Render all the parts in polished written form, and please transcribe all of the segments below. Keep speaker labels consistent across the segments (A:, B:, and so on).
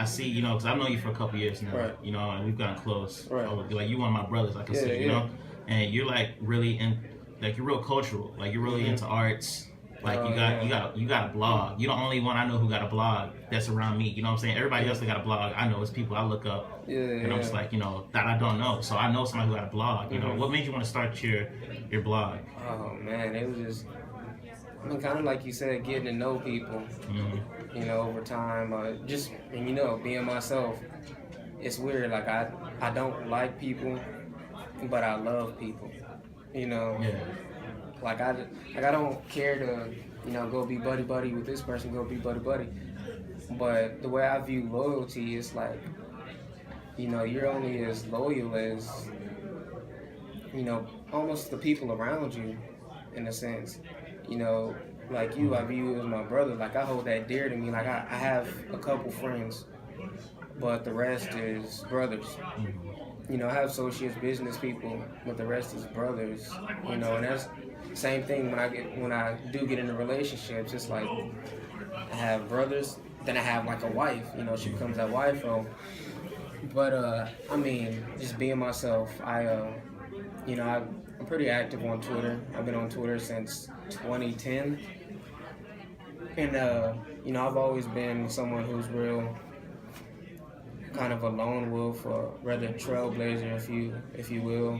A: I see, you know, because I've known you for a couple years now,
B: Right.
A: you know, and we've gotten close.
B: Right.
A: Like, you one of my brothers, I can see, you know, and you're like really like you're real cultural, like you're really into arts. Like you got a blog. You're the only one I know who got a blog that's around me. You know what I'm saying? Everybody else that got a blog, I know it's people I look up, and I'm just like, you know, that I don't know. So I know somebody who got a blog. You know, what made you want to start your blog?
B: Oh man, it was just, I mean, kind of like you said, getting to know people. You know, over time, and you know, being myself. It's weird. Like I don't like people, but I love people. You know.
A: Yeah.
B: Like I don't care to, you know, go be buddy buddy with this person, go be buddy buddy. But the way I view loyalty is like, you know, you're only as loyal as, you know, almost the people around you, in a sense. You know, like you, I view you as my brother. Like I hold that dear to me. Like I have a couple friends, but the rest is brothers. You know, I have associates, business people, but the rest is brothers. You know, and that's same thing when I do get into relationships. It's like I have brothers, then I have like a wife. You know, she becomes that wife role. But I mean, just being myself. You know, I'm pretty active on Twitter. I've been on Twitter since 2010, and you know, I've always been someone who's real kind of a lone wolf, or rather trailblazer, if you will,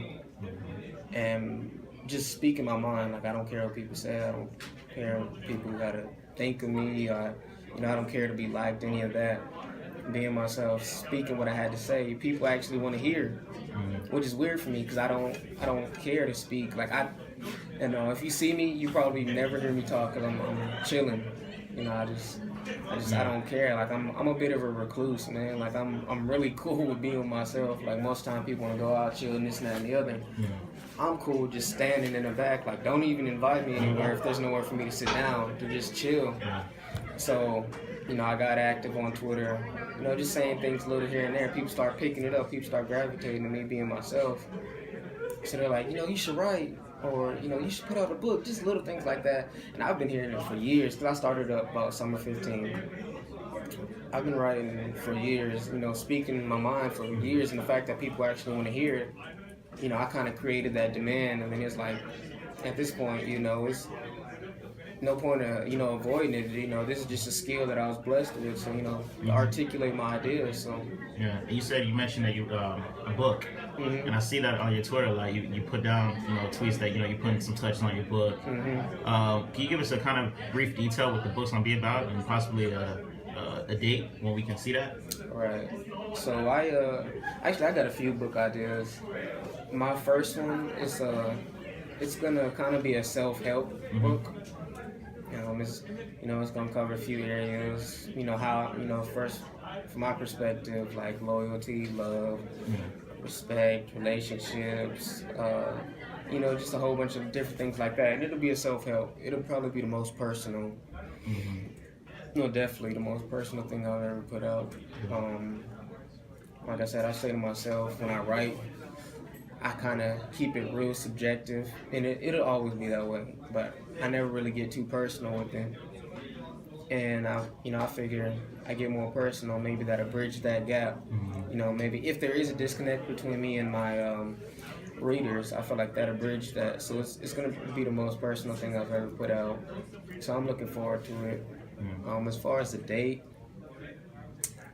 B: and just speaking my mind. Like I don't care what people say. I don't care what people gotta think of me. You know, I don't care to be liked, any of that. Being myself, speaking what I had to say, people actually want to hear, which is weird for me because I don't care to speak. Like if you see me, you probably never hear me talk because I'm chilling. You know, I don't care. Like I'm a bit of a recluse, man. Like I'm really cool with being with myself. Like most time people want to go out, chill, and this and that and the other. I'm cool just standing in the back. Like don't even invite me anywhere if there's nowhere for me to sit down to just chill. So, you know, I got active on Twitter. You know, just saying things a little here and there. People start picking it up. People start gravitating to me being myself. So they're like, you know, you should write. Or, you know, you should put out a book, just little things like that. And I've been hearing it for years, because I started up about summer 15. I've been writing for years, you know, speaking my mind for years, and the fact that people actually want to hear it, you know, I kind of created that demand. And then it's like, at this point, you know, it's no point of, you know, avoiding it. You know, this is just a skill that I was blessed with, so, you know, to articulate my ideas, so.
A: Yeah, you mentioned that you, a book. And I see that on your Twitter, like you put down, you know, tweets that, you know, you're putting some touches on your book. Can you give us a kind of brief detail what the book's gonna be about, and possibly a date when we can see that?
B: Right. So I got a few book ideas. My first one is it's gonna kind of be a self-help book. It's gonna cover a few areas. You know how, you know, first from my perspective, like loyalty, love. Respect, relationships, you know, just a whole bunch of different things like that. And it'll be a self-help. It'll probably be the most personal, you know, definitely the most personal thing I've ever put out. Like I said, I say to myself when I write, I kind of keep it real subjective, and it'll always be that way. But I never really get too personal with it. And I figure I get more personal, maybe that'll bridge that gap. You know, maybe if there is a disconnect between me and my readers, I feel like that'll bridge that. So it's gonna be the most personal thing I've ever put out. So I'm looking forward to it. As far as the date,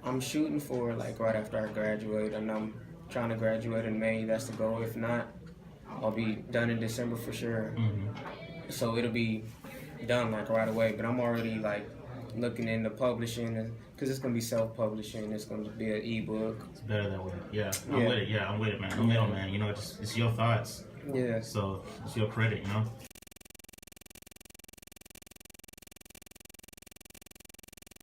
B: I'm shooting for like right after I graduate, and I'm trying to graduate in May. That's the goal. If not, I'll be done in December for sure. So it'll be done like right away. But I'm already like looking into publishing, because it's gonna be self-publishing. It's gonna be an ebook.
A: It's better that way. Yeah, I'm with it. Yeah, I'm with it, man. No middle, man. You know, it's your thoughts.
B: Yeah.
A: So it's your credit, you know.